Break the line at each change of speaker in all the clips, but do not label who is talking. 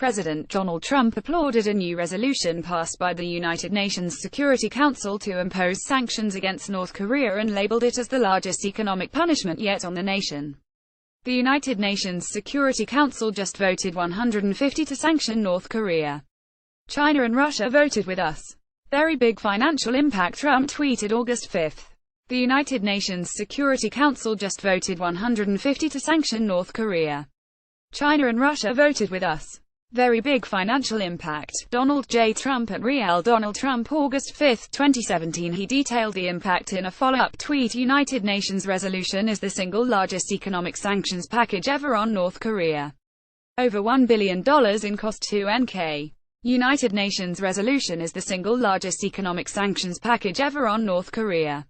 President Donald Trump applauded a new resolution passed by the United Nations Security Council to impose sanctions against North Korea and labeled it as the largest economic punishment yet on the nation. The United Nations Security Council just voted 150 to sanction North Korea. China and Russia voted with us. Very big financial impact, Trump tweeted August 5. The United Nations Security Council just voted 150 to sanction North Korea. China and Russia voted with us. Very big financial impact. Donald J. Trump at Real Donald Trump August 5, 2017. He detailed the impact in a follow-up tweet. United Nations resolution is the single largest economic sanctions package ever on North Korea. Over $1 billion in cost to NK. United Nations resolution is the single largest economic sanctions package ever on North Korea.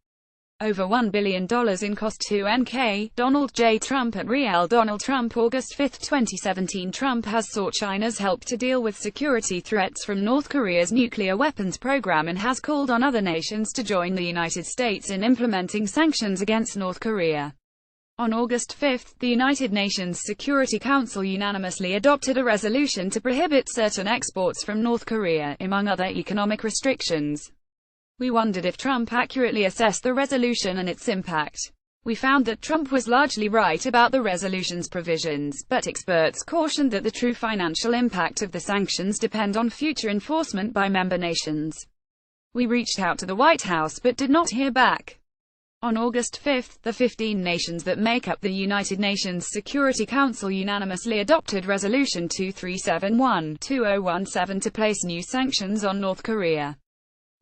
Over $1 billion in cost to NK. Donald J. Trump at Real Donald Trump August 5, 2017. Trump has sought China's help to deal with security threats from North Korea's nuclear weapons program and has called on other nations to join the United States in implementing sanctions against North Korea. On August 5, the United Nations Security Council unanimously adopted a resolution to prohibit certain exports from North Korea, among other economic restrictions. We wondered if Trump accurately assessed the resolution and its impact. We found that Trump was largely right about the resolution's provisions, but experts cautioned that the true financial impact of the sanctions depend on future enforcement by member nations. We reached out to the White House but did not hear back. On August 5, the 15 nations that make up the United Nations Security Council unanimously adopted Resolution 2371-2017 to place new sanctions on North Korea.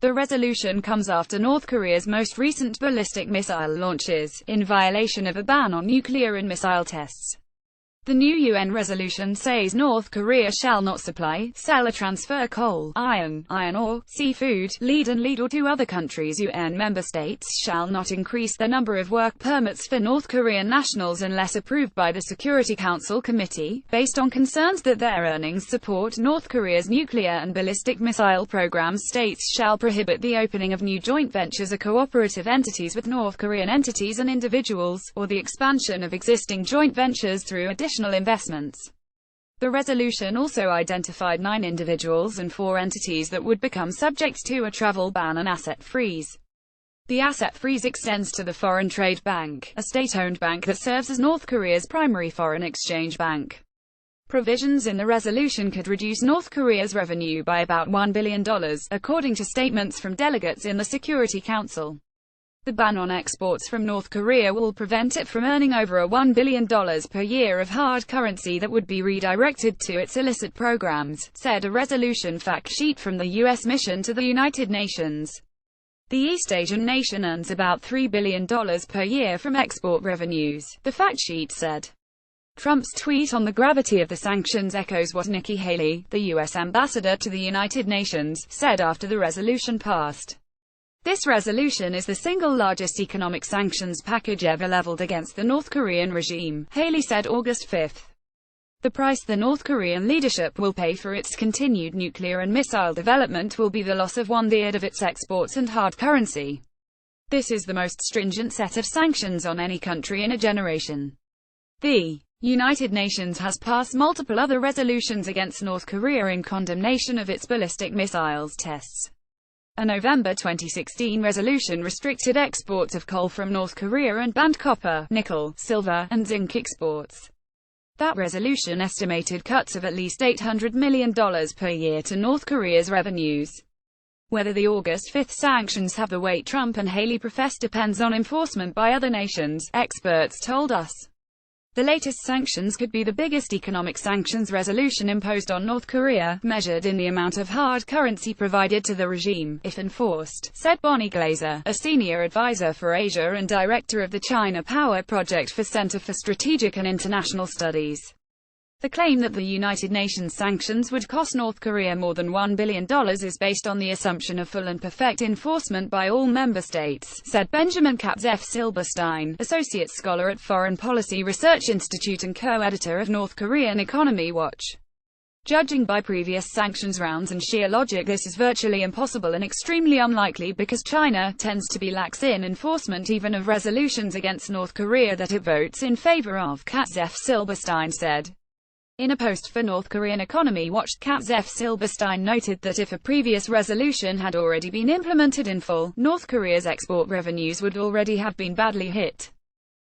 The resolution comes after North Korea's most recent ballistic missile launches, in violation of a ban on nuclear and missile tests. The new UN resolution says North Korea shall not supply, sell or transfer coal, iron ore, seafood, lead or to other countries. UN member states shall not increase the number of work permits for North Korean nationals unless approved by the Security Council Committee, based on concerns that their earnings support North Korea's nuclear and ballistic missile programs. States shall prohibit the opening of new joint ventures or cooperative entities with North Korean entities and individuals, or the expansion of existing joint ventures through additional investments. The resolution also identified 9 individuals and 4 entities that would become subject to a travel ban and asset freeze. The asset freeze extends to the Foreign Trade Bank, a state-owned bank that serves as North Korea's primary foreign exchange bank. Provisions in the resolution could reduce North Korea's revenue by about $1 billion, according to statements from delegates in the Security Council. The ban on exports from North Korea will prevent it from earning over $1 billion per year of hard currency that would be redirected to its illicit programs, said a resolution fact sheet from the U.S. mission to the United Nations. The East Asian nation earns about $3 billion per year from export revenues, the fact sheet said. Trump's tweet on the gravity of the sanctions echoes what Nikki Haley, the U.S. ambassador to the United Nations, said after the resolution passed. This resolution is the single largest economic sanctions package ever leveled against the North Korean regime, Haley said August 5. The price the North Korean leadership will pay for its continued nuclear and missile development will be the loss of 1/3 of its exports and hard currency. This is the most stringent set of sanctions on any country in a generation. The United Nations has passed multiple other resolutions against North Korea in condemnation of its ballistic missiles tests. A November 2016 resolution restricted exports of coal from North Korea and banned copper, nickel, silver, and zinc exports. That resolution estimated cuts of at least $800 million per year to North Korea's revenues. Whether the August 5 sanctions have the weight Trump and Haley profess depends on enforcement by other nations, experts told us. The latest sanctions could be the biggest economic sanctions resolution imposed on North Korea, measured in the amount of hard currency provided to the regime, if enforced, said Bonnie Glaser, a senior advisor for Asia and director of the China Power Project for Center for Strategic and International Studies. The claim that the United Nations sanctions would cost North Korea more than $1 billion is based on the assumption of full and perfect enforcement by all member states, said Benjamin Katz Silberstein, associate scholar at Foreign Policy Research Institute and co-editor of North Korean Economy Watch. Judging by previous sanctions rounds and sheer logic, this is virtually impossible and extremely unlikely because China tends to be lax in enforcement even of resolutions against North Korea that it votes in favor of, Katz Silberstein said. In a post for North Korean Economy Watch, Zef Silberstein noted that if a previous resolution had already been implemented in full, North Korea's export revenues would already have been badly hit.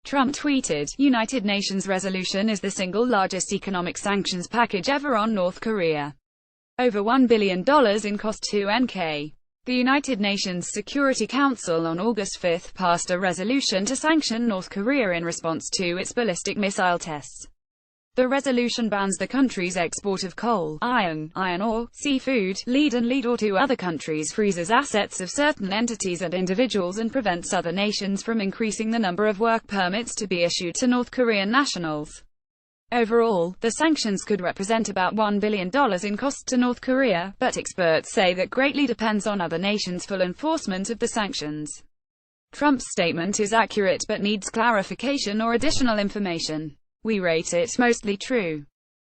Trump tweeted, "United Nations resolution is the single largest economic sanctions package ever on North Korea. Over $1 billion in cost to NK." The United Nations Security Council on August 5 passed a resolution to sanction North Korea in response to its ballistic missile tests. The resolution bans the country's export of coal, iron ore, seafood, lead and lead ore to other countries, freezes assets of certain entities and individuals, and prevents other nations from increasing the number of work permits to be issued to North Korean nationals. Overall, the sanctions could represent about $1 billion in costs to North Korea, but experts say that greatly depends on other nations' full enforcement of the sanctions. Trump's statement is accurate but needs clarification or additional information. We rate it mostly true.